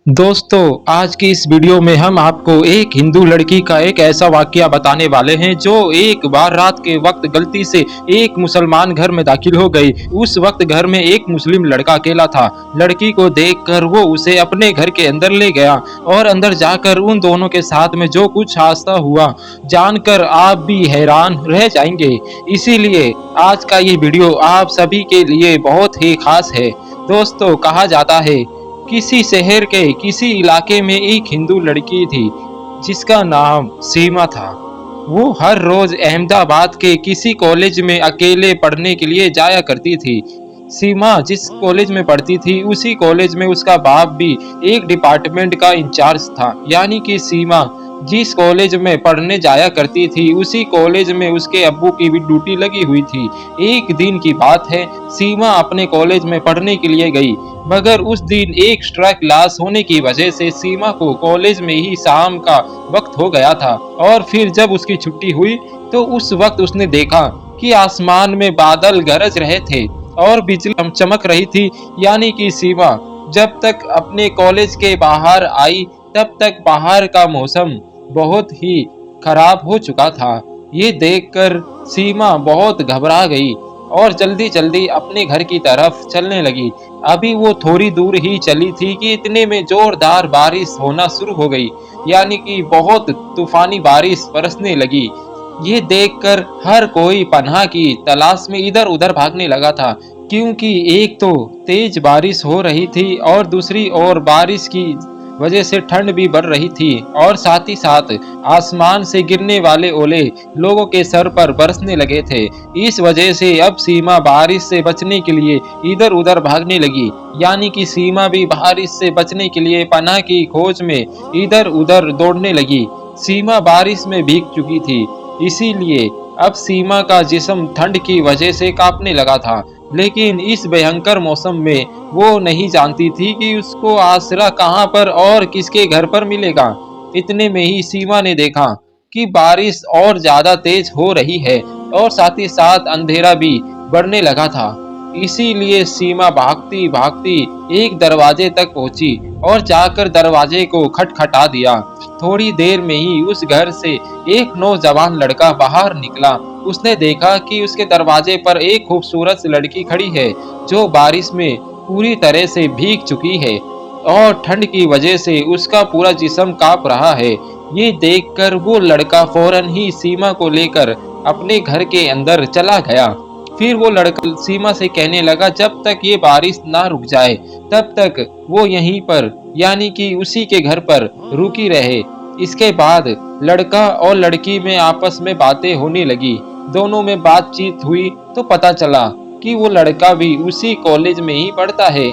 दोस्तों, आज की इस वीडियो में हम आपको एक हिंदू लड़की का एक ऐसा वाकया बताने वाले हैं जो एक बार रात के वक्त गलती से एक मुसलमान घर में दाखिल हो गई। उस वक्त घर में एक मुस्लिम लड़का अकेला था। लड़की को देखकर वो उसे अपने घर के अंदर ले गया और अंदर जाकर उन दोनों के साथ में जो कुछ हादसा हुआ जानकर आप भी हैरान रह जाएंगे। इसीलिए आज का ये वीडियो आप सभी के लिए बहुत ही खास है। दोस्तों, कहा जाता है किसी शहर के किसी इलाके में एक हिंदू लड़की थी जिसका नाम सीमा था। वो हर रोज अहमदाबाद के किसी कॉलेज में अकेले पढ़ने के लिए जाया करती थी। सीमा जिस कॉलेज में पढ़ती थी उसी कॉलेज में उसका बाप भी एक डिपार्टमेंट का इंचार्ज था। यानी कि सीमा जिस कॉलेज में पढ़ने जाया करती थी उसी कॉलेज में उसके अब्बू की भी ड्यूटी लगी हुई थी। एक दिन की बात है, सीमा अपने कॉलेज में पढ़ने के लिए गई, मगर उस दिन एक्स्ट्रा क्लास होने की वजह से सीमा को कॉलेज में ही शाम का वक्त हो गया था। और फिर जब उसकी छुट्टी हुई तो उस वक्त उसने देखा कि आसमान में बादल गरज रहे थे और बिजली चमक रही थी। यानी कि सीमा जब तक अपने कॉलेज के बाहर आई तब तक बाहर का मौसम बहुत ही खराब हो चुका था। ये देखकर सीमा बहुत घबरा गई और जल्दी जल्दी अपने घर की तरफ चलने लगी। अभी वो थोड़ी दूर ही चली थी कि इतने में जोरदार बारिश होना शुरू हो गई। यानी कि बहुत तूफानी बारिश बरसने लगी। ये देखकर हर कोई पनाह की तलाश में इधर उधर भागने लगा था, क्योंकि एक तो तेज बारिश हो रही थी और दूसरी ओर बारिश की वजह से ठंड भी बढ़ रही थी और साथ ही साथ आसमान से गिरने वाले ओले लोगों के सर पर बरसने लगे थे। इस वजह से अब सीमा बारिश से बचने के लिए इधर उधर भागने लगी। यानी कि सीमा भी बारिश से बचने के लिए पनाह की खोज में इधर उधर दौड़ने लगी। सीमा बारिश में भीग चुकी थी, इसीलिए अब सीमा का जिस्म ठंड की वजह से कांपने लगा था। लेकिन इस भयंकर मौसम में वो नहीं जानती थी कि उसको आसरा कहाँ पर और किसके घर पर मिलेगा। इतने में ही सीमा ने देखा कि बारिश और ज्यादा तेज हो रही है और साथ ही साथ अंधेरा भी बढ़ने लगा था। इसीलिए सीमा भागती भागती एक दरवाजे तक पहुंची और जाकर दरवाजे को खटखटा दिया। थोड़ी देर में ही उस घर से एक नौजवान लड़का बाहर निकला। उसने देखा कि उसके दरवाजे पर एक खूबसूरत लड़की खड़ी है जो बारिश में पूरी तरह से भीग चुकी है और ठंड की वजह से उसका पूरा जिस्म कांप रहा है। ये देखकर वो लड़का फौरन ही सीमा को लेकर अपने घर के अंदर चला गया। फिर वो लड़का सीमा से कहने लगा जब तक ये बारिश ना रुक जाए तब तक वो यहीं पर यानी कि उसी के घर पर रुकी रहे। इसके बाद लड़का और लड़की में आपस में बातें होने लगी। दोनों में बातचीत हुई तो पता चला कि वो लड़का भी उसी कॉलेज में ही पढ़ता है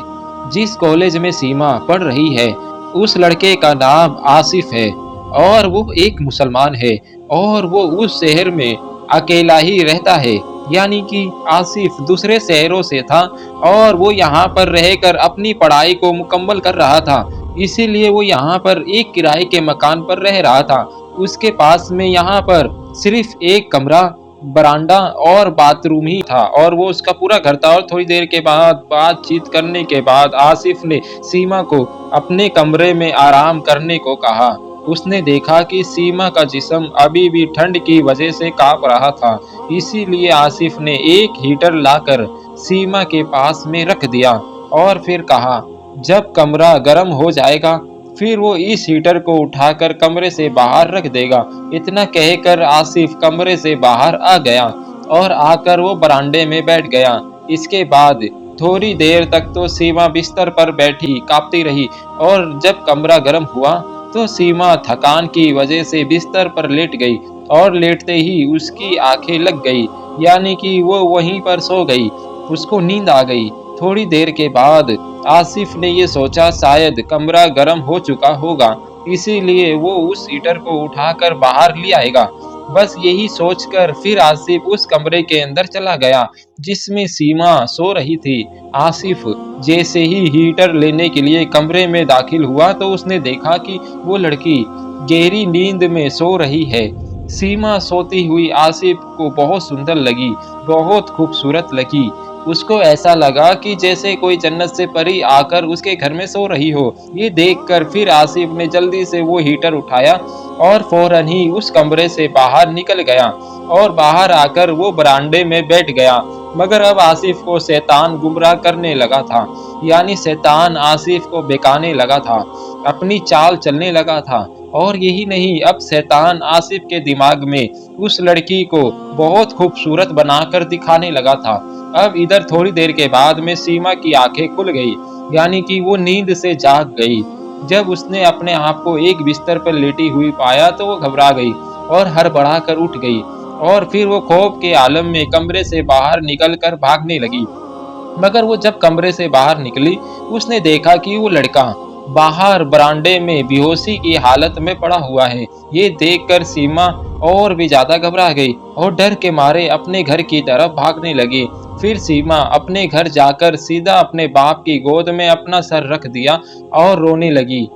जिस कॉलेज में सीमा पढ़ रही है। उस लड़के का नाम आसिफ है और वो एक मुसलमान है और वो उस शहर में अकेला ही रहता है। यानी कि आसिफ दूसरे शहरों से था और वो यहाँ पर रहकर अपनी पढ़ाई को मुकम्मल कर रहा था। इसीलिए वो यहाँ पर एक किराए के मकान पर रह रहा था। उसके पास में यहाँ पर सिर्फ एक कमरा, बरांडा और बाथरूम ही था और वो उसका पूरा घर था। और थोड़ी देर के बाद बातचीत करने के बाद आसिफ ने सीमा को अपने कमरे में आराम करने को कहा। उसने देखा कि सीमा का जिस्म अभी भी ठंड की वजह से कांप रहा था। इसीलिए आसिफ ने एक हीटर लाकर सीमा के पास में रख दिया और फिर कहा जब कमरा गर्म हो जाएगा फिर वो इस हीटर को उठाकर कमरे से बाहर रख देगा। इतना कहकर आसिफ कमरे से बाहर आ गया और आकर वो बरामदे में बैठ गया। इसके बाद थोड़ी देर तक तो सीमा बिस्तर पर बैठी कांपती रही और जब कमरा गर्म हुआ तो सीमा थकान की वजह से बिस्तर पर लेट गई और लेटते ही उसकी आंखें लग गई। यानी कि वो वहीं पर सो गई, उसको नींद आ गई। थोड़ी देर के बाद आसिफ ने ये सोचा शायद कमरा गर्म हो चुका होगा, इसीलिए वो उस हीटर को उठाकर बाहर ले आएगा। बस यही सोचकर फिर आसिफ उस कमरे के अंदर चला गया जिसमें सीमा सो रही थी। आसिफ जैसे ही हीटर लेने के लिए कमरे में दाखिल हुआ तो उसने देखा कि वो लड़की गहरी नींद में सो रही है। सीमा सोती हुई आसिफ को बहुत सुंदर लगी, बहुत खूबसूरत लगी। उसको ऐसा लगा कि जैसे कोई जन्नत से परी आकर उसके घर में सो रही हो। ये देखकर फिर आसिफ ने जल्दी से वो हीटर उठाया और फौरन ही उस कमरे से बाहर निकल गया और बाहर आकर वो बरामदे में बैठ गया। मगर अब आसिफ को शैतान गुमराह करने लगा था, यानी शैतान आसिफ को बहकाने लगा था, अपनी चाल चलने लगा था। और यही नहीं, अब शैतान आसिफ के दिमाग में उस लड़की को बहुत खूबसूरत बनाकर दिखाने लगा था। अब इधर थोड़ी देर के बाद में सीमा की आंखें खुल गई, यानी कि वो नींद से जाग गई। जब उसने अपने आप को एक बिस्तर पर लेटी हुई पाया तो वो घबरा गई और हड़बड़ा कर उठ गई और फिर वो खौफ के आलम में कमरे से बाहर निकलकर भागने लगी। मगर वो जब कमरे से बाहर निकली, उसने देखा कि वो लड़का बाहर बरामदे में बेहोशी की हालत में पड़ा हुआ है। ये देखकर सीमा और भी ज्यादा घबरा गई और डर के मारे अपने घर की तरफ भागने लगी। फिर सीमा अपने घर जाकर सीधा अपने बाप की गोद में अपना सर रख दिया और रोने लगी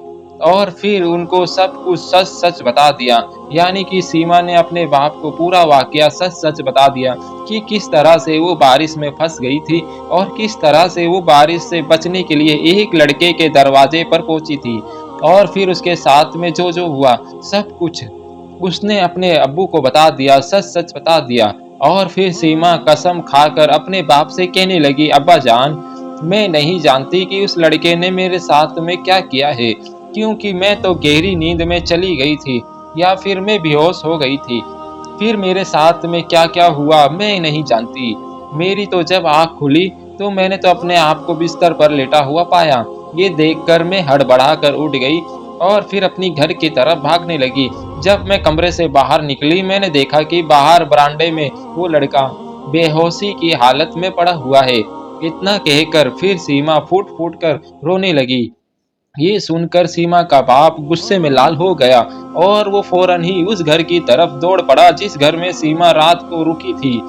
और फिर उनको सब कुछ सच सच बता दिया। यानी कि सीमा ने अपने बाप को पूरा वाकया सच सच बता दिया कि किस तरह से वो बारिश में फंस गई थी और किस तरह से वो बारिश से बचने के लिए एक लड़के के दरवाजे पर पहुंची थी। और फिर उसके साथ में जो जो हुआ सब कुछ उसने अपने अब्बू को बता दिया, सच सच बता दिया। और फिर सीमा कसम खाकर अपने बाप से कहने लगी, अब्बा जान, मैं नहीं जानती कि उस लड़के ने मेरे साथ में क्या किया है, क्योंकि मैं तो गहरी नींद में चली गई थी या फिर मैं बेहोश हो गई थी। फिर मेरे साथ में क्या क्या हुआ मैं नहीं जानती। मेरी तो जब आँख खुली तो मैंने तो अपने आप को बिस्तर पर लेटा हुआ पाया। ये देखकर मैं हड़बड़ा कर उठ गई और फिर अपनी घर की तरफ भागने लगी। जब मैं कमरे से बाहर निकली, मैंने देखा कि बाहर बरामदे में वो लड़का बेहोशी की हालत में पड़ा हुआ है। इतना कहकर फिर सीमा फूट फूट कर रोने लगी। ये सुनकर सीमा का बाप गुस्से में लाल हो गया और वो फौरन ही उस घर की तरफ दौड़ पड़ा जिस घर में सीमा रात को रुकी थी।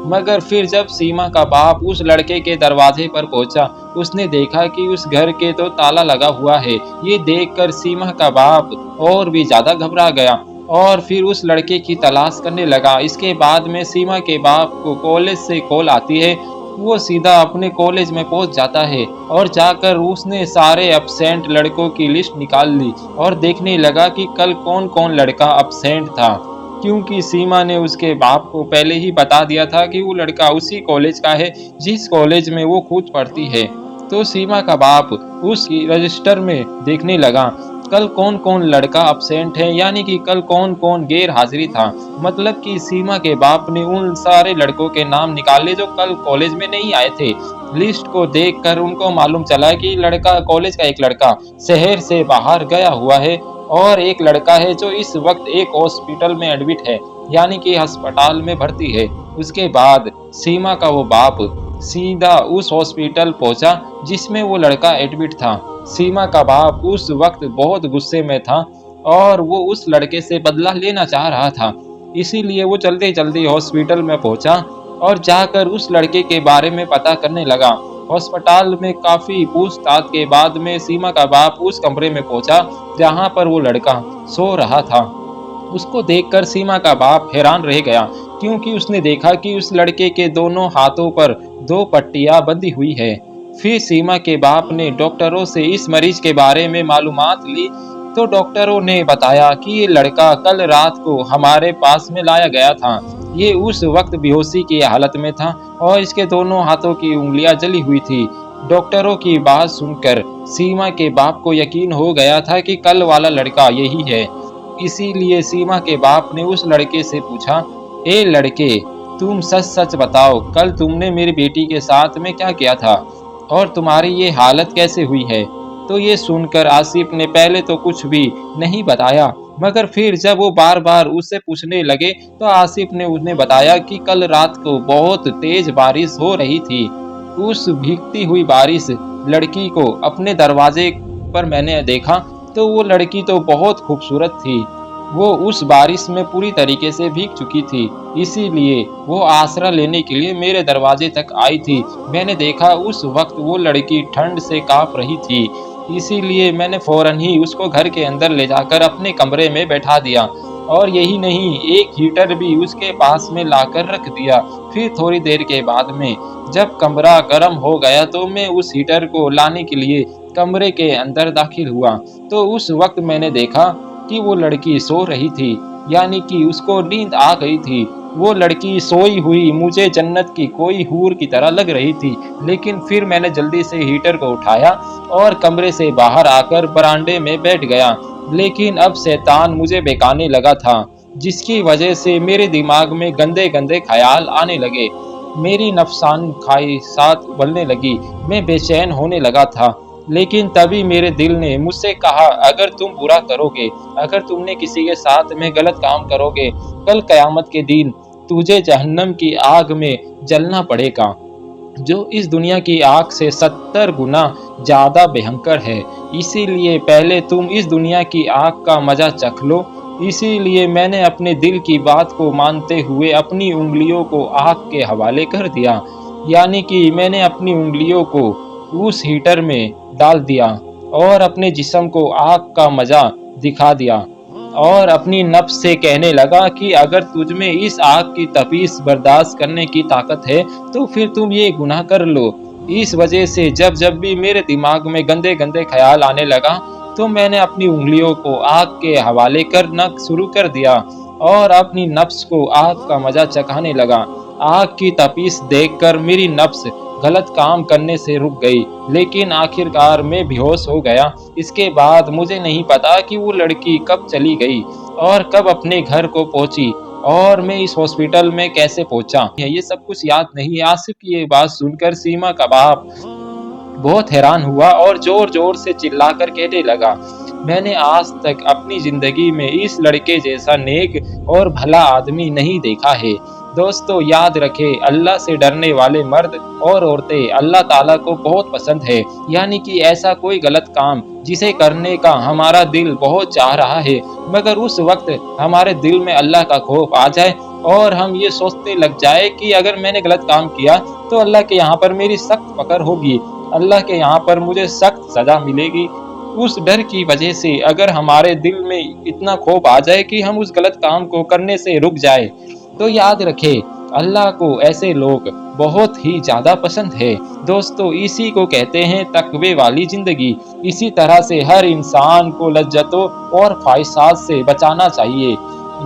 मगर फिर जब सीमा का बाप उस लड़के के दरवाजे पर पहुंचा, उसने देखा कि उस घर के तो ताला लगा हुआ है। ये देखकर सीमा का बाप और भी ज्यादा घबरा गया और फिर उस लड़के की तलाश करने लगा। इसके बाद में सीमा के बाप को कॉलेज से कॉल आती है। वो सीधा अपने कॉलेज में पहुंच जाता है और जाकर उसने सारे अब्सेंट लड़कों की लिस्ट निकाल ली और देखने लगा कि कल कौन कौन लड़का अब्सेंट था, क्योंकि सीमा ने उसके बाप को पहले ही बता दिया था कि वो लड़का उसी कॉलेज का है जिस कॉलेज में वो खुद पढ़ती है। तो सीमा का बाप उस रजिस्टर में देखने लगा कल कौन कौन लड़का अब्सेंट है, यानी कि कल कौन कौन गैर हाजिरी था। मतलब कि सीमा के बाप ने उन सारे लड़कों के नाम निकाले जो कल कॉलेज में नहीं आए थे। लिस्ट को देखकर उनको मालूम चला कि लड़का कॉलेज का एक लड़का शहर से बाहर गया हुआ है और एक लड़का है जो इस वक्त एक हॉस्पिटल में एडमिट है, यानी कि अस्पताल में भर्ती है। उसके बाद सीमा का वो बाप सीधा उस हॉस्पिटल पहुंचा जिसमें वो लड़का एडमिट था। सीमा का बाप उस वक्त बहुत गुस्से में था और वो उस लड़के से बदला लेना चाह रहा था। इसीलिए वो जल्दी जल्दी हॉस्पिटल में पहुंचा और जाकर उस लड़के के बारे में पता करने लगा। अस्पताल में काफी पूछताछ के बाद में सीमा का बाप उस कमरे में पहुंचा जहां पर वो लड़का सो रहा था। उसको देखकर सीमा का बाप हैरान रह गया, क्योंकि उसने देखा कि उस लड़के के दोनों हाथों पर 2 पट्टियां बंधी हुई है। फिर सीमा के बाप ने डॉक्टरों से इस मरीज के बारे में मालूमात ली तो डॉक्टरों ने बताया कि ये लड़का कल रात को हमारे पास में लाया गया था। ये उस वक्त बेहोशी की हालत में था और इसके दोनों हाथों की उंगलियां जली हुई थी। डॉक्टरों की बात सुनकर सीमा के बाप को यकीन हो गया था कि कल वाला लड़का यही है। इसीलिए सीमा के बाप ने उस लड़के से पूछा, ए लड़के, तुम सच सच बताओ, कल तुमने मेरी बेटी के साथ में क्या किया था और तुम्हारी ये हालत कैसे हुई है। तो ये सुनकर आसिफ ने पहले तो कुछ भी नहीं बताया, मगर फिर जब वो बार बार उससे पूछने लगे तो आसिफ ने उन्हें बताया कि कल रात को बहुत तेज बारिश हो रही थी। उस भीगती हुई बारिश लड़की को अपने दरवाजे पर मैंने देखा तो वो लड़की तो बहुत खूबसूरत थी। वो उस बारिश में पूरी तरीके से भीग चुकी थी, इसीलिए वो आसरा लेने के लिए मेरे दरवाजे तक आई थी। मैंने देखा उस वक्त वो लड़की ठंड से कांप रही थी, इसीलिए मैंने फौरन ही उसको घर के अंदर ले जाकर अपने कमरे में बैठा दिया और यही नहीं, एक हीटर भी उसके पास में लाकर रख दिया। फिर थोड़ी देर के बाद में जब कमरा गर्म हो गया तो मैं उस हीटर को लाने के लिए कमरे के अंदर दाखिल हुआ। तो उस वक्त मैंने देखा कि वो लड़की सो रही थी, यानी कि उसको नींद आ गई थी। वो लड़की सोई हुई मुझे जन्नत की कोई हूर की तरह लग रही थी। लेकिन फिर मैंने जल्दी से हीटर को उठाया और कमरे से बाहर आकर बरामदे में बैठ गया। लेकिन अब शैतान मुझे बहकाने लगा था, जिसकी वजह से मेरे दिमाग में गंदे गंदे ख्याल आने लगे। मेरी नफसान ख्वाहिशात बढ़ने लगी, मैं बेचैन होने लगा था। लेकिन तभी मेरे दिल ने मुझसे कहा, अगर तुम बुरा करोगे, अगर तुमने किसी के साथ में गलत काम करोगे, कल कयामत के दिन तुझे जहन्नम की आग में जलना पड़ेगा, जो इस दुनिया की आग से 70 गुना ज्यादा भयंकर है। इसीलिए पहले तुम इस दुनिया की आग का मजा चख लो। इसीलिए मैंने अपने दिल की बात को मानते हुए अपनी उंगलियों को आग के हवाले कर दिया, यानी कि मैंने अपनी उंगलियों को उस हीटर में डाल दिया और अपने जिस्म को आग का मजा दिखा दिया और अपनी नफ्स से कहने लगा कि अगर तुझमें इस आग की तपीस बर्दाश्त करने की ताकत है तो फिर तुम ये गुनाह कर लो। इस वजह से जब जब भी मेरे दिमाग में गंदे गंदे ख्याल आने लगा तो मैंने अपनी उंगलियों को आग के हवाले करना शुरू कर दिया और अपनी नफ्स को आग का मजा चखाने लगा। आग की तपीस देखकर मेरी नफ्स गलत काम करने से रुक गई, लेकिन आखिरकार मैं बेहोश हो गया। इसके बाद मुझे नहीं पता कि वो लड़की कब चली गई और कब अपने घर को पहुंची और मैं इस हॉस्पिटल में कैसे पहुंचा। ये सब कुछ याद नहीं। आसिफ की ये बात सुनकर सीमा का बाप बहुत हैरान हुआ और जोर जोर से चिल्लाकर कहने लगा, मैंने आज तक अपनी जिंदगी में इस लड़के जैसा नेक और भला आदमी नहीं देखा है। दोस्तों याद रखें, अल्लाह से डरने वाले मर्द और औरतें अल्लाह ताला को बहुत पसंद है। यानी कि ऐसा कोई गलत काम जिसे करने का हमारा दिल बहुत चाह रहा है, मगर उस वक्त हमारे दिल में अल्लाह का खौफ आ जाए और हम ये सोचने लग जाए कि अगर मैंने गलत काम किया तो अल्लाह के यहाँ पर मेरी सख्त पकड़ होगी, अल्लाह के यहाँ पर मुझे सख्त सजा मिलेगी। उस डर की वजह से अगर हमारे दिल में इतना खौफ आ जाए कि हम उस गलत काम को करने से रुक जाए, तो याद रखें अल्लाह को ऐसे लोग बहुत ही ज़्यादा पसंद है। दोस्तों इसी को कहते हैं तकवे वाली ज़िंदगी। इसी तरह से हर इंसान को लज्जतों और ख्वाहिशात से बचाना चाहिए।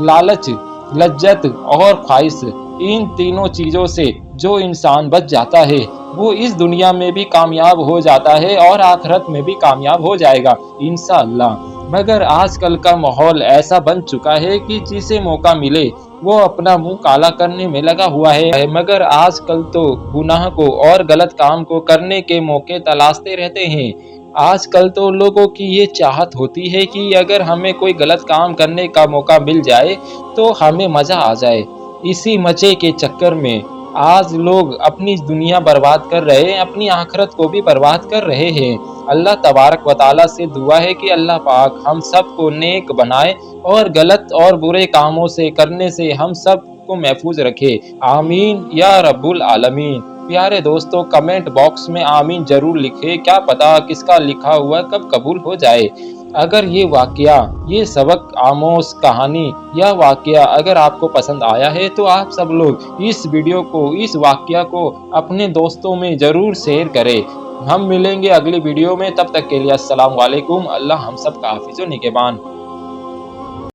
लालच, लज्जत और ख्वाहिश, इन तीनों चीज़ों से जो इंसान बच जाता है वो इस दुनिया में भी कामयाब हो जाता है और आखिरत में भी कामयाब हो जाएगा इंशाअल्लाह। मगर आजकल का माहौल ऐसा बन चुका है कि जिसे मौका मिले वो अपना मुंह काला करने में लगा हुआ है। मगर आजकल तो गुनाह को और गलत काम को करने के मौके तलाशते रहते हैं। आजकल तो लोगों की ये चाहत होती है कि अगर हमें कोई गलत काम करने का मौका मिल जाए तो हमें मज़ा आ जाए। इसी मज़े के चक्कर में आज लोग अपनी दुनिया बर्बाद कर रहे हैं, अपनी आखिरत को भी बर्बाद कर रहे हैं। अल्लाह तबारक व तआला से दुआ है कि अल्लाह पाक हम सबको नेक बनाए और गलत और बुरे कामों से करने से हम सब को महफूज रखे। आमीन या रब्बुल आलमीन। प्यारे दोस्तों कमेंट बॉक्स में आमीन जरूर लिखें, क्या पता किसका लिखा हुआ कब कबूल हो जाए। अगर ये वाकया, ये सबक आमोज कहानी या वाकया अगर आपको पसंद आया है तो आप सब लोग इस वीडियो को, इस वाकया को अपने दोस्तों में ज़रूर शेयर करें। हम मिलेंगे अगली वीडियो में, तब तक के लिए अस्सलाम वालेकुम। अल्लाह हम सब का हाफिज़ व निगहबान।